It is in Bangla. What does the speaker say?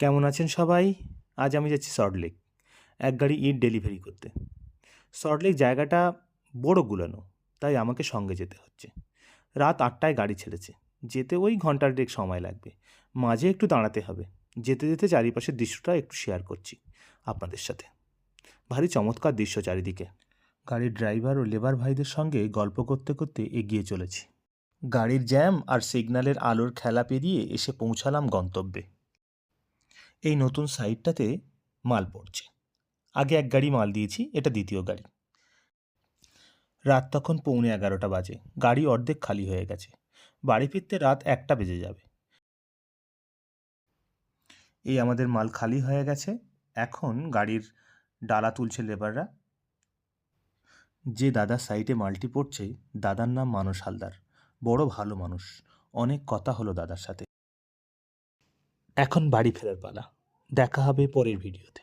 কেমন আছেন সবাই? আজ আমি যাচ্ছি সল্টলেক এক গাড়ি ইট ডেলিভারি করতে। সল্টলেক জায়গাটা বড় গুলানো, তাই আমাকে সঙ্গে যেতে হচ্ছে। রাত ৮টায় গাড়ি ছেড়েছে, যেতে ওই ঘন্টার দেড়েক সময় লাগবে। মাঝে একটু দাঁড়াতে হবে। যেতে যেতে চারিপাশের দৃশ্যটা একটু শেয়ার করছি আপনাদের সাথে। ভারী চমৎকার দৃশ্য চারিদিকে। গাড়ির ড্রাইভার ও লেবার ভাইদের সঙ্গে গল্প করতে করতে এগিয়ে চলেছি। গাড়ির জ্যাম আর সিগন্যালের আলোর খেলা পেরিয়ে এসে পৌঁছালাম গন্তব্যে। এই নতুন সাইটটাতে মাল পড়ছে। আগে এক গাড়ি মাল দিয়েছি, এটা দ্বিতীয় গাড়ি। রাত তখন 11:45 বাজে। গাড়ি অর্ধেক খালি হয়ে গেছে। বাড়ি ফিরতে রাত 1টা বেজে যাবে। এই আমাদের মাল খালি হয়ে গেছে। এখন গাড়ির ডালা তুলছে লেবাররা। যে দাদার সাইটে মালটি পড়ছে, দাদার নাম মানস হালদার। বড় ভালো মানুষ। অনেক কথা হলো দাদার সাথে। এখন বাড়ি ফেরার পালা। দেখা হবে পরের ভিডিওতে।